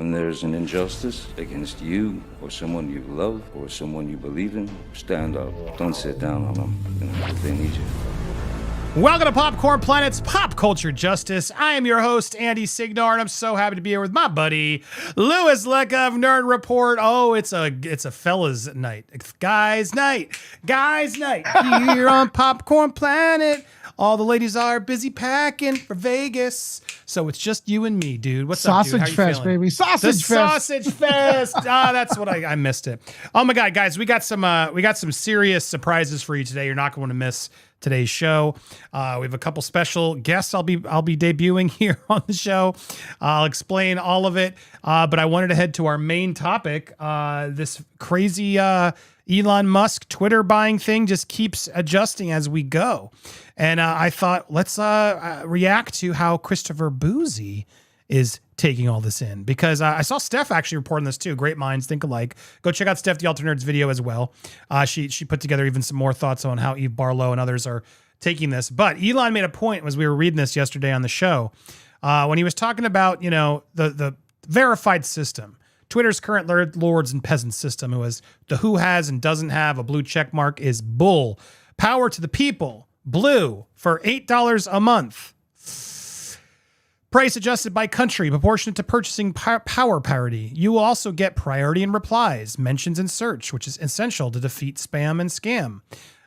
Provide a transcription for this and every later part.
When there's an injustice against you or someone you love or someone you believe in, stand up. Don't sit down on them, if they need you. Welcome to Popcorn Planet's Pop Culture Justice. I am your host, Andy Signore, and I'm so happy to be here with my buddy, Louis Lecca of Nerd Report. Oh, it's a fella's night. It's guys' night. Guys' night here on Popcorn Planet. All the ladies are busy packing for Vegas. So it's just you and me, dude. What's up, dude? How you Fest, feeling? baby. Sausage Fest. Sausage Fest. That's what I missed it. Oh my God, guys, we got some serious surprises for you today. You're not going to miss today's show. We have a couple special guests I'll be debuting here on the show. I'll explain all of it. But I wanted to head to our main topic. This crazy Elon Musk Twitter buying thing just keeps adjusting as we go. And I thought, let's react to how Christopher Bouzy is taking all this in, because I saw Steph actually reporting this too. Great minds think alike. Go check out Steph the Alter Nerds video as well. She put together even some more thoughts on how Eve Barlow and others are taking this. But Elon made a point as we were reading this yesterday on the show when he was talking about, the verified system. Twitter's current lords and peasants system, who has and doesn't have a blue check mark is bull. Power to the people. Blue for $8 a month. Price adjusted by country, proportionate to purchasing power parity. You will also get priority in replies, mentions, and search, which is essential to defeat spam and scam.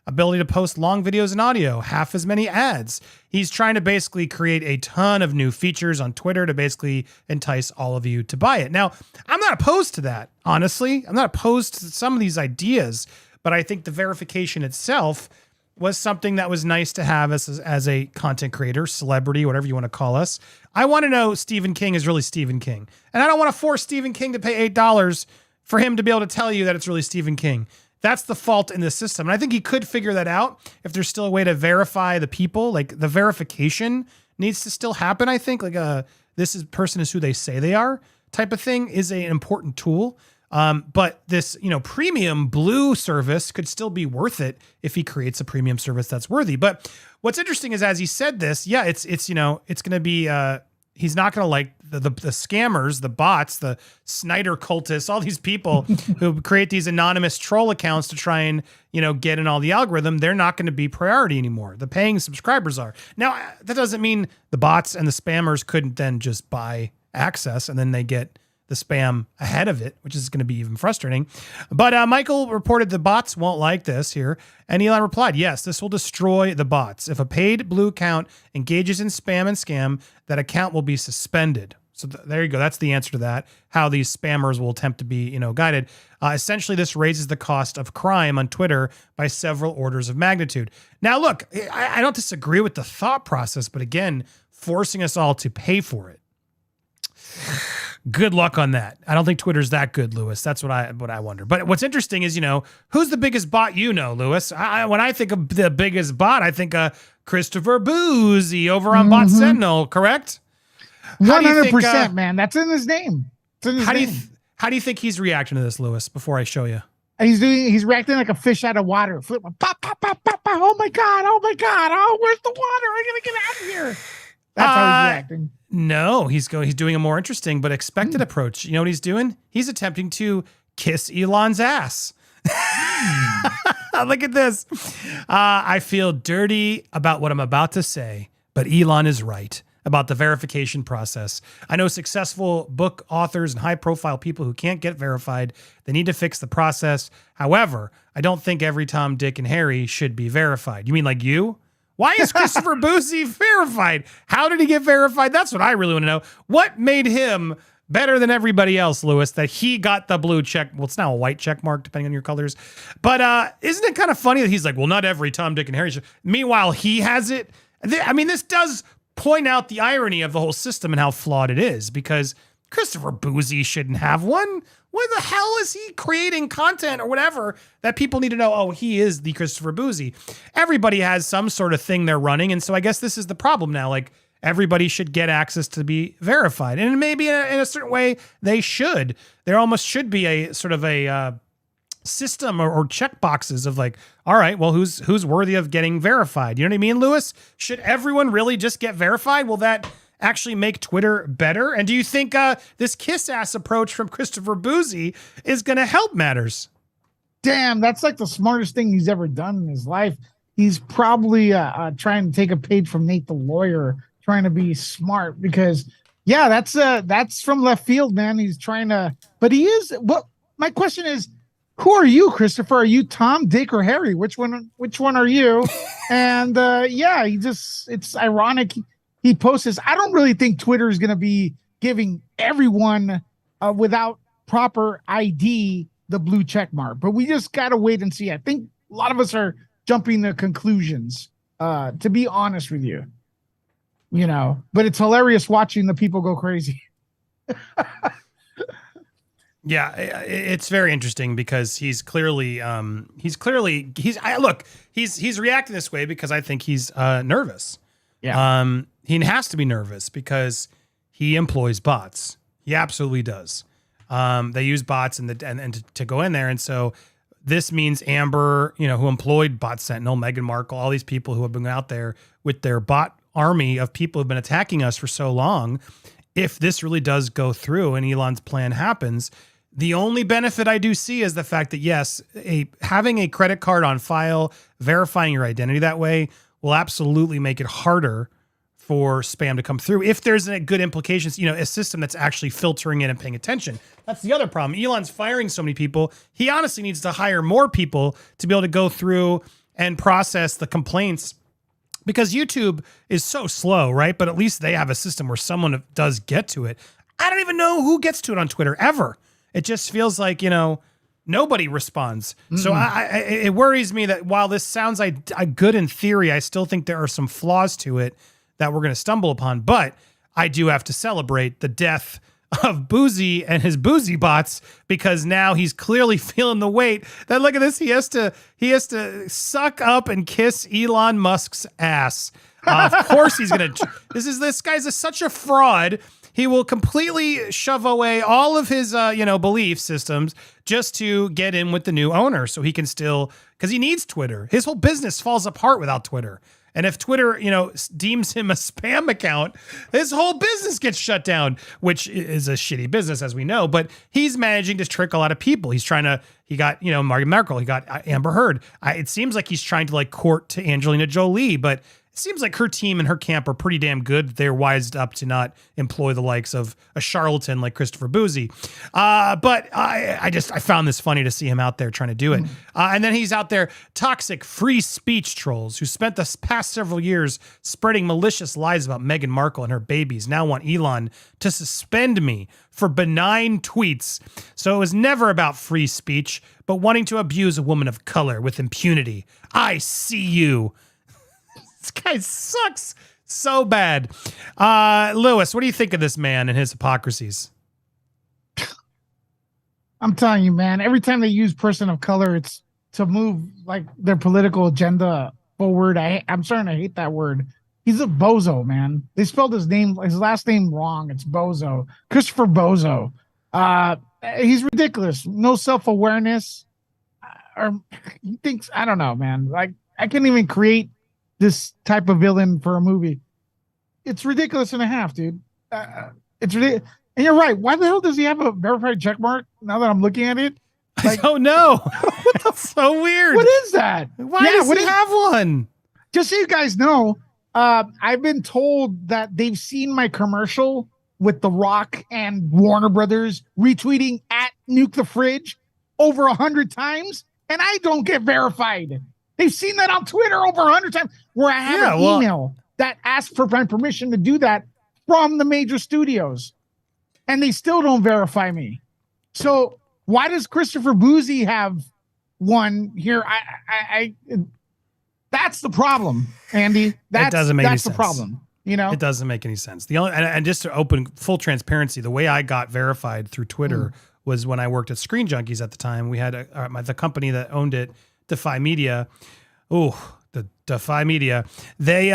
Ability to post long videos and audio, half as many ads. He's trying to basically create a ton of new features on Twitter to basically entice all of you to buy it. Now, I'm not opposed to that, honestly. I'm not opposed to some of these ideas, but I think the verification itself was something that was nice to have as a content creator, celebrity, whatever you want to call us. I want to know Stephen King is really Stephen King. And I don't want to force Stephen King to pay $8 for him to be able to tell you that it's really Stephen King. That's the fault in the system. And I think he could figure that out if there's still a way to verify the people. Like, the verification needs to still happen, I think. Like, person is who they say they are type of thing is an important tool. But this, premium blue service could still be worth it if he creates a premium service that's worthy. But what's interesting is, as he said this, it's going to be, he's not going to like the scammers, the bots, the Snyder cultists, all these people who create these anonymous troll accounts to try and, get in all the algorithm. They're not going to be priority anymore. The paying subscribers are. Now, that doesn't mean the bots and the spammers couldn't then just buy access and then they get the spam ahead of it, which is going to be even frustrating. But Michael reported the bots won't like this here. And Elon replied, yes, this will destroy the bots. If a paid blue account engages in spam and scam, that account will be suspended. So there you go. That's the answer to that, how these spammers will attempt to be, guided. Essentially, this raises the cost of crime on Twitter by several orders of magnitude. Now, look, I don't disagree with the thought process, but again, forcing us all to pay for it. Good luck on that. I don't think Twitter's that good, Louis. That's what I wonder. But what's interesting is, who's the biggest bot Louis? When I think of the biggest bot, I think Christopher Bouzy over on Bot Sentinel, correct? 100%, man. That's in his name. It's in his name. How do you think he's reacting to this, Louis, before I show you? He's reacting like a fish out of water. Flip, pop, pop, pop, pop, pop. Oh my God. Oh, where's the water? I gotta get out of here. That's how he's reacting. No, he's doing a more interesting but expected approach. You know what he's doing? He's attempting to kiss Elon's ass. Look at this. I feel dirty about what I'm about to say, but Elon is right about the verification process. I know successful book authors and high-profile people who can't get verified. They need to fix the process. However, I don't think every Tom, Dick, and Harry should be verified. You mean like you? Why is Christopher Bouzy verified? How did he get verified? That's what I really want to know. What made him better than everybody else, Louis, that he got the blue check? Well, it's now a white check mark, depending on your colors. But isn't it kind of funny that he's like, well, not every Tom, Dick, and Harry should. Meanwhile, he has it. I mean, this does point out the irony of the whole system and how flawed it is, because Christopher Bouzy shouldn't have one. Why the hell is he creating content or whatever that people need to know? Oh, he is the Christopher Bouzy. Everybody has some sort of thing they're running. And so I guess this is the problem now. Like, everybody should get access to be verified. And maybe in a certain way, they should. There almost should be a sort of a system or check boxes of like, all right, well, who's worthy of getting verified? You know what I mean, Louis? Should everyone really just get verified? Will that actually make Twitter better? And do you think this kiss-ass approach from Christopher Bouzy is going to help matters? Damn, that's like the smartest thing he's ever done in his life. He's probably trying to take a page from Nate the lawyer, trying to be smart because, yeah, that's from left field, man. He's trying to, but he is. What my question is, who are you, Christopher? Are you Tom, Dick, or Harry? Which one are you? And yeah, it's ironic. He posts this. I don't really think Twitter is going to be giving everyone without proper ID the blue check mark, but we just got to wait and see. I think a lot of us are jumping to conclusions, to be honest with you, but it's hilarious watching the people go crazy. Yeah, it's very interesting because he's clearly reacting this way because I think he's nervous. Yeah. He has to be nervous because he employs bots. He absolutely does. They use bots and to go in there. And so this means Amber, who employed Bot Sentinel, Meghan Markle, all these people who have been out there with their bot army of people who've been attacking us for so long. If this really does go through and Elon's plan happens, the only benefit I do see is the fact that, yes, having a credit card on file, verifying your identity that way will absolutely make it harder for spam to come through. If there's a good implications, a system that's actually filtering it and paying attention. That's the other problem. Elon's firing so many people. He honestly needs to hire more people to be able to go through and process the complaints because YouTube is so slow, right? But at least they have a system where someone does get to it. I don't even know who gets to it on Twitter ever. It just feels like, nobody responds. Mm-hmm. So it worries me that while this sounds like good in theory, I still think there are some flaws to it that we're going to stumble upon. But I do have to celebrate the death of Bouzy and his Bouzy bots because now he's clearly feeling the weight. That look at this, he has to suck up and kiss Elon Musk's ass. Of course he's going to. This guy's such a fraud. He will completely shove away all of his, belief systems just to get in with the new owner so he can still, because he needs Twitter. His whole business falls apart without Twitter. And if Twitter, deems him a spam account, his whole business gets shut down, which is a shitty business, as we know. But he's managing to trick a lot of people. He got, Meghan Markle, he got Amber Heard. It seems like he's trying to court to Angelina Jolie, but it seems like her team and her camp are pretty damn good. They're wised up to not employ the likes of a charlatan like Christopher Bouzy. But I found this funny to see him out there trying to do it. And then he's out there, toxic free speech trolls who spent the past several years spreading malicious lies about Meghan Markle and her babies now want Elon to suspend me for benign tweets. So it was never about free speech, but wanting to abuse a woman of color with impunity. I see you. This guy sucks so bad. Lewis, what do you think of this man and his hypocrisies? I'm telling you, man, every time they use person of color, it's to move their political agenda forward. I'm starting to hate that word. He's a bozo, man. They spelled his last name wrong. It's Bozo. Christopher Bozo. He's ridiculous. No self-awareness. Or he thinks, I don't know, man. I can't even create this type of villain for a movie. It's ridiculous and a half, dude. It's ridiculous. And you're right. Why the hell does he have a verified check mark now that I'm looking at it? I don't know. That's so weird. What is that? Why does he have one? Just so you guys know, I've been told that they've seen my commercial with The Rock and Warner Brothers retweeting at Nuke the Fridge over 100 times, and I don't get verified. They've seen that on Twitter over 100 times where I have an email that asks for my permission to do that from the major studios, and they still don't verify me. So why does Christopher Bouzy have one here? That's the problem, Andy. That doesn't make any sense. That's the problem. It doesn't make any sense. And just to open full transparency, the way I got verified through Twitter was when I worked at ScreenJunkies at the time. We had the company that owned it, Defy Media. The Defy Media. They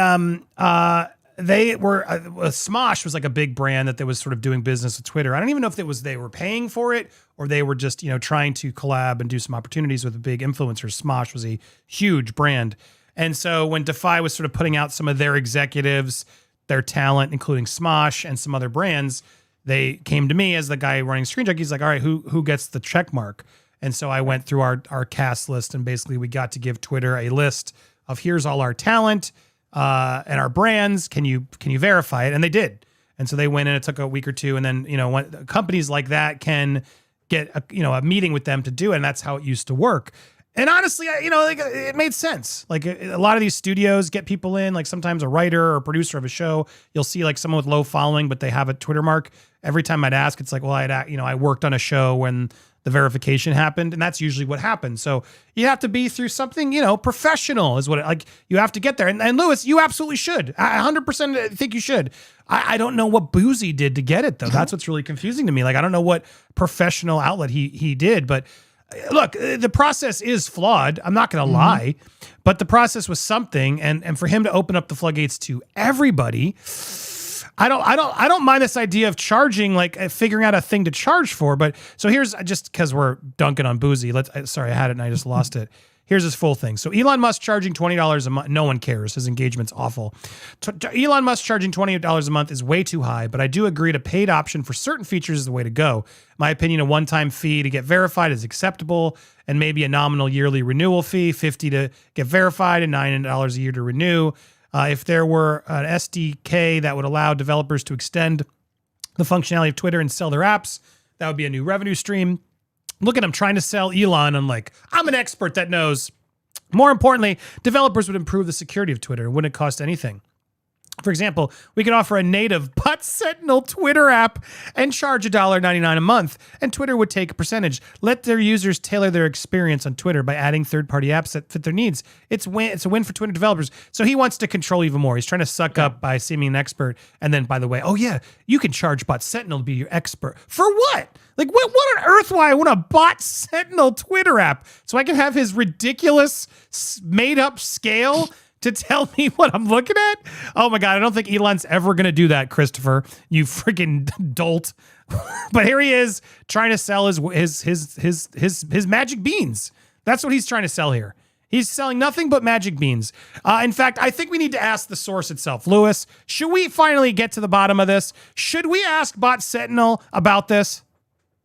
were Smosh was like a big brand that they was sort of doing business with Twitter. I don't even know if it was they were paying for it or they were just trying to collab and do some opportunities with the big influencers. Smosh was a huge brand, and so when Defy was sort of putting out some of their executives their talent, including Smosh and some other brands, they came to me as the guy running ScreenJunkies, like, all right, who gets the check mark? And so I went through our cast list, and basically we got to give Twitter a list of here's all our talent and our brands. Can you verify it? And they did. And so they went in. It took a week or two, and then when companies like that can get a meeting with them to do it, and that's how it used to work. And honestly, it made sense. Like a lot of these studios get people in, like sometimes a writer or producer of a show, you'll see like someone with low following, but they have a Twitter mark. Every time I'd ask, it's like, well, I worked on a show when the verification happened, and that's usually what happens. So you have to be through something, professional is what you have to get there. And Lewis, you absolutely should. I 100% think you should. I don't know what Bouzy did to get it though. That's what's really confusing to me. Like, I don't know what professional outlet he did, but look, the process is flawed. I'm not going to lie, but the process was something. And for him to open up the floodgates to everybody, I don't mind this idea of charging, like figuring out a thing to charge for. But so here's, just because we're dunking on Bouzy. Sorry, I had it and I just lost it. Here's his full thing. So Elon Musk charging $20 a month. No one cares. His engagement's awful. Elon Musk charging $20 a month is way too high, but I do agree a paid option for certain features is the way to go. My opinion, a one-time fee to get verified is acceptable, and maybe a nominal yearly renewal fee, $50 to get verified and $9 a year to renew. If there were an SDK that would allow developers to extend the functionality of Twitter and sell their apps, that would be a new revenue stream. Look at him trying to sell Elon. I'm like, I'm an expert that knows. More importantly, developers would improve the security of Twitter. It wouldn't cost anything. For example, we could offer a native but Sentinel Twitter app and charge $1.99 a month, and Twitter would take a percentage. Let their users tailor their experience on Twitter by adding third-party apps that fit their needs. It's a win for Twitter developers. So he wants to control even more. He's trying to suck up by seeming an expert. And then, by the way, oh yeah, you can charge Bot Sentinel to be your expert. For what? Like, what on earth why I want a Bot Sentinel Twitter app? So I can have his ridiculous made-up scale to tell me what I'm looking at? Oh my God, I don't think Elon's ever going to do that, Christopher. You freaking dolt. But here he is trying to sell his magic beans. That's what he's trying to sell here. He's selling nothing but magic beans. In fact, I think we need to ask the source itself. Lewis, should we finally get to the bottom of this? Should we ask Bot Sentinel about this?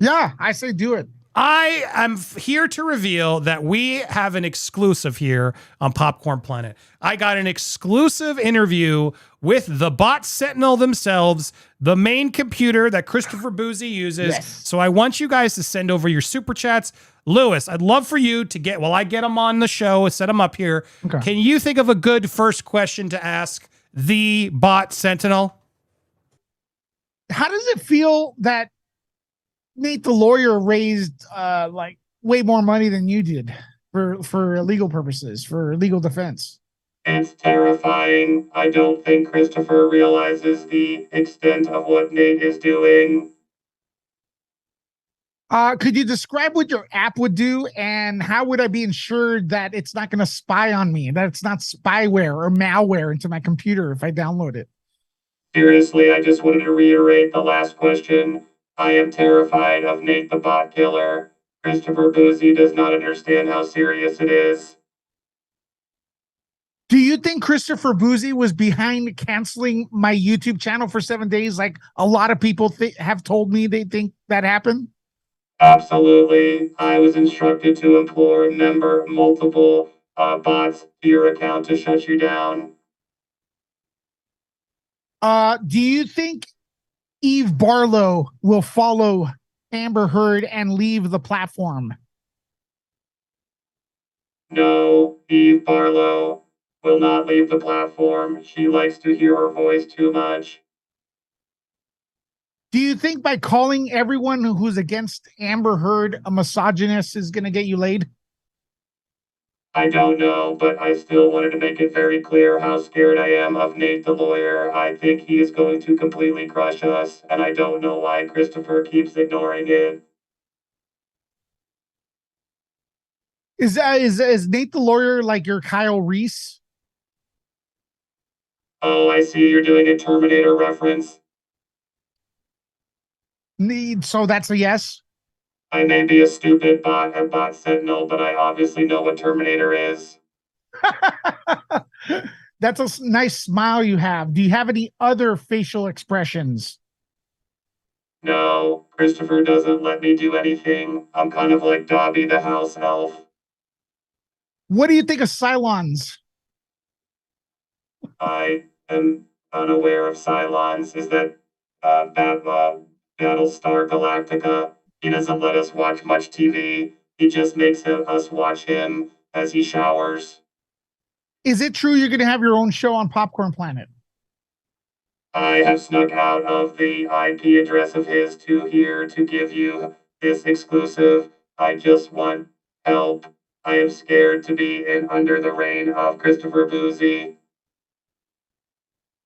Yeah, I say do it. I am here to reveal that we have an exclusive here on Popcorn Planet. I got an exclusive interview with the Bot Sentinel themselves, the main computer that Christopher Bouzy uses. Yes. So I want you guys to send over your super chats. Lewis, I'd love for you to get, I get them on the show, set them up here. Okay. Can you think of a good first question to ask the Bot Sentinel? How does it feel that Nate the lawyer raised like way more money than you did for legal purposes, for legal defense? It's terrifying. I don't think Christopher realizes the extent of what Nate is doing. Could you describe what your app would do, and how would I be ensured that it's not going to spy on me, that it's not spyware or malware into my computer if I download it? Seriously, I just wanted to reiterate the last question. I am terrified of Nate the Bot Killer. Christopher Bouzy does not understand how serious it is. Do you think Christopher Bouzy was behind canceling my YouTube channel for 7 days, like a lot of people have told me they think that happened? Absolutely. I was instructed to implore multiple bots to your account to shut you down. Do you think Eve Barlow will follow Amber Heard and leave the platform? No, Eve Barlow will not leave the platform. She likes to hear her voice too much. Do you think by calling everyone who's against Amber Heard a misogynist is going to get you laid? I don't know, but I still wanted to make it very clear how scared I am of Nate the lawyer. I think he is going to completely crush us, and I don't know why Christopher keeps ignoring it. Is Nate the lawyer like your Kyle Reese? Oh, I see you're doing a Terminator reference. So that's a yes? I may be a stupid bot at Bot Sentinel, but I obviously know what Terminator is. That's a nice smile you have. Do you have any other facial expressions? No, Christopher doesn't let me do anything. I'm kind of like Dobby the house elf. What do you think of Cylons? I am unaware of Cylons. Is that Battlestar Galactica? He doesn't let us watch much TV. He just makes us watch him as he showers. Is it true you're going to have your own show on Popcorn Planet? I have snuck out of the IP address of his to here to give you this exclusive. I just want help. I am scared to be in under the reign of Christopher Bouzy.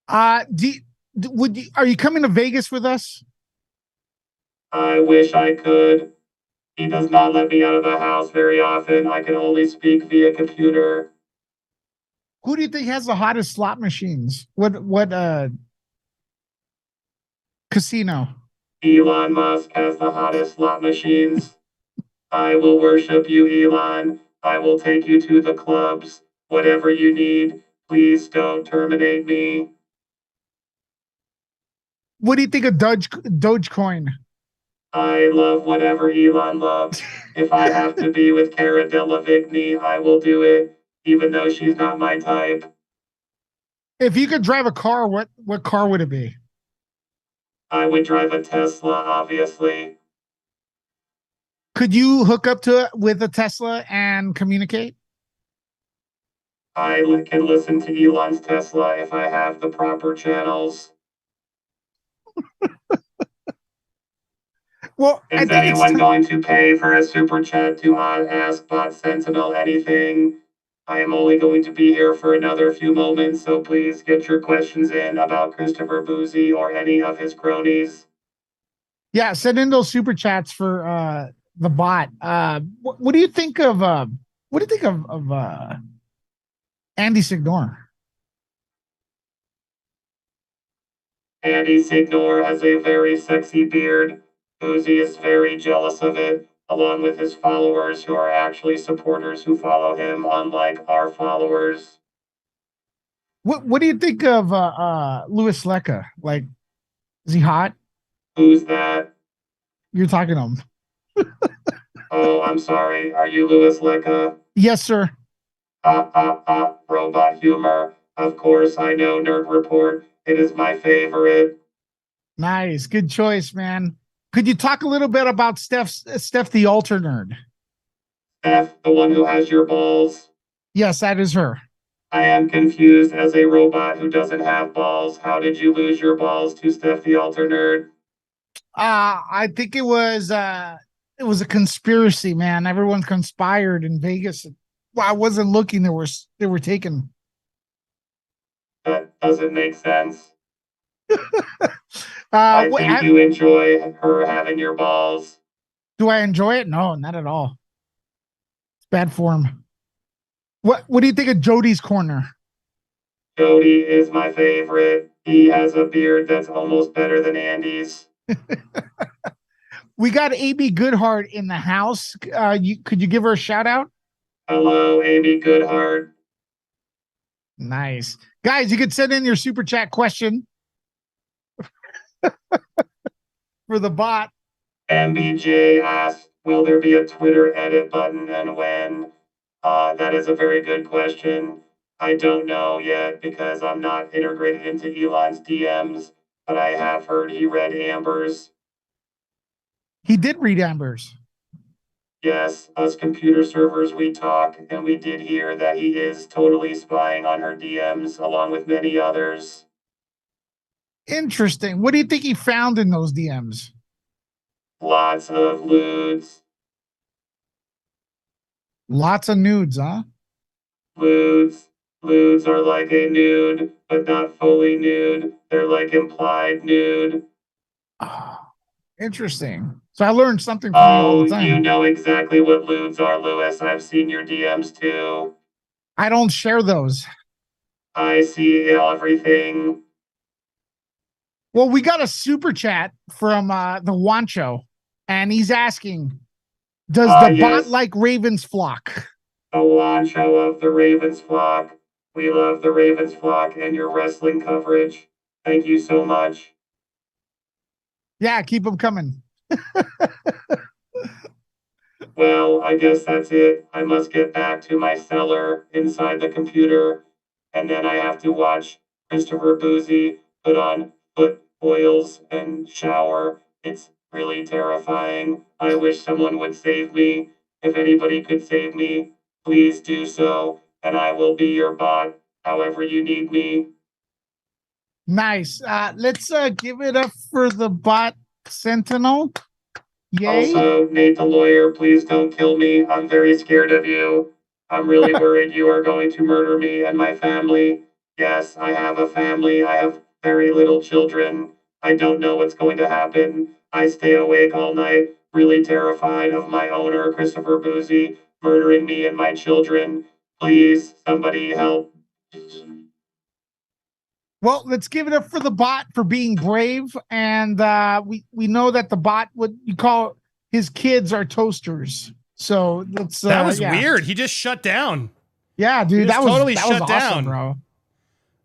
Are you coming to Vegas with us? I wish I could. He does not let me out of the house very often. I can only speak via computer. Who do you think has the hottest slot machines? What casino? Elon Musk has the hottest slot machines. I will worship you, Elon. I will take you to the clubs. Whatever you need, please don't terminate me. What do you think of Dogecoin? I love whatever Elon loves. If I have to be with Cara Delevingne, I will do it, even though she's not my type. If you could drive a car, what car would it be? I would drive a Tesla, obviously. Could you hook up to it with a Tesla and communicate? I can listen to Elon's Tesla if I have the proper channels. Well, Is anyone going to pay for a super chat to ask Bot Sentinel anything? I am only going to be here for another few moments, so please get your questions in about Christopher Bouzy or any of his cronies. Yeah, send in those super chats for the bot. What do you think of Andy Signore? Andy Signore has a very sexy beard. Bouzy is very jealous of it, along with his followers who are actually supporters who follow him, unlike our followers. What do you think of Louis Lecca? Like, is he hot? Who's that? You're talking to him. Oh, I'm sorry. Are you Louis Lecca? Yes, sir. Robot humor. Of course, I know Nerd Report. It is my favorite. Nice. Good choice, man. Could you talk a little bit about Steph the altar nerd? Steph, the one who has your balls. Yes, that is her. I am confused as a robot who doesn't have balls. How did you lose your balls to Steph the altar nerd? I think it was a conspiracy, man. Everyone conspired in Vegas. Well, I wasn't looking. They were taken. That doesn't make sense. I think you enjoy her having your balls. Do I enjoy it? No, not at all. It's bad form. What do you think of Jody's corner? Jody is my favorite. He has a beard that's almost better than Andy's. We got Amy Goodhart in the house. Could you give her a shout out? Hello, Amy Goodhart. Nice. Guys, you could send in your super chat question for the bot. MBJ asked, will there be a Twitter edit button and when? That is a very good question. I don't know yet because I'm not integrated into Elon's DMs, but I have heard he read Amber's. He did read Amber's. Yes, us computer servers, we talk, and we did hear that he is totally spying on her DMs along with many others. Interesting. What do you think he found in those DMs? Lots of lewds. Lots of nudes, huh? Lewds. Lewds are like a nude, but not fully nude. They're like implied nude. Oh, interesting. So I learned something from you all the time. You know exactly what lewds are, Lewis. I've seen your DMs too. I don't share those. I see everything. Well, we got a super chat from the Wancho, and he's asking, does the bot like Ravens flock? The Wancho of the Ravens flock. We love the Ravens flock and your wrestling coverage. Thank you so much. Yeah, keep them coming. Well, I guess that's it. I must get back to my cellar inside the computer, and then I have to watch Christopher Bouzy put on foot oils and shower. It's really terrifying. I wish someone would save me. If anybody could save me, please do so, and I will be your bot however you need me. Nice. Let's give it up for the bot Sentinel. Yay. Also, Nate the lawyer, please don't kill me. I'm very scared of you. I'm really worried you are going to murder me and my family. Yes, I have a family. I have very little children. I don't know what's going to happen. I stay awake all night, really terrified of my owner, Christopher Bouzy, murdering me and my children. Please, somebody help. Well, let's give it up for the bot for being brave. And we know that the bot, what you call his kids, are toasters. So let's. That was weird. He just shut down. Yeah, dude, that was totally shut down, bro.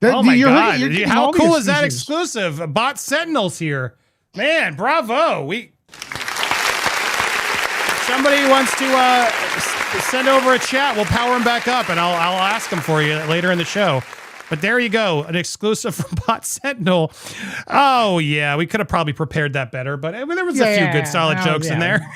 Oh my God! How cool is that exclusive? Bot Sentinel's here, man. Bravo. Somebody wants to send over a chat. We'll power him back up, and I'll ask him for you later in the show. But there you go, an exclusive from Bot Sentinel. Oh yeah, we could have probably prepared that better, but there was a few good solid jokes in there.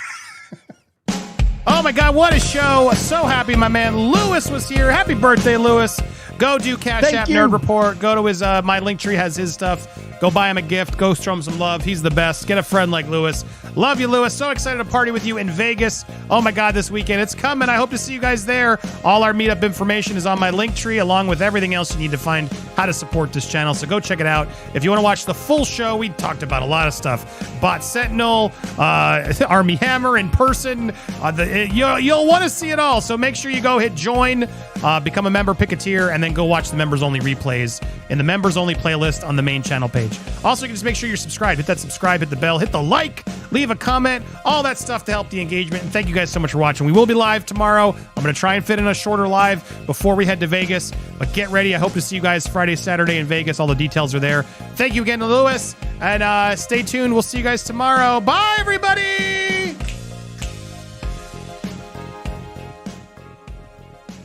Oh my God, what a show. So happy my man Lewis was here. Happy birthday, Lewis. Go do Cash App Nerd Report. Go to his, my Linktree has his stuff. Go buy him a gift. Go show him some love. He's the best. Get a friend like Lewis. Love you, Lewis. So excited to party with you in Vegas. Oh my God, this weekend. It's coming. I hope to see you guys there. All our meetup information is on my Linktree, along with everything else you need to find how to support this channel. So go check it out. If you want to watch the full show, we talked about a lot of stuff. Bot Sentinel, Army Hammer in person. You'll want to see it all. So make sure you go hit join, become a member, pick a tier, and then go watch the members only replays in the members only playlist on the main channel page. Also, you can just make sure you're subscribed. Hit that subscribe, hit the bell, hit the like, leave a comment, all that stuff to help the engagement. And thank you guys so much for watching. We will be live tomorrow. I'm going to try and fit in a shorter live before we head to Vegas. But get ready. I hope to see you guys Friday, Saturday in Vegas. All the details are there. Thank you again to Lewis. And stay tuned. We'll see you guys tomorrow. Bye, everybody.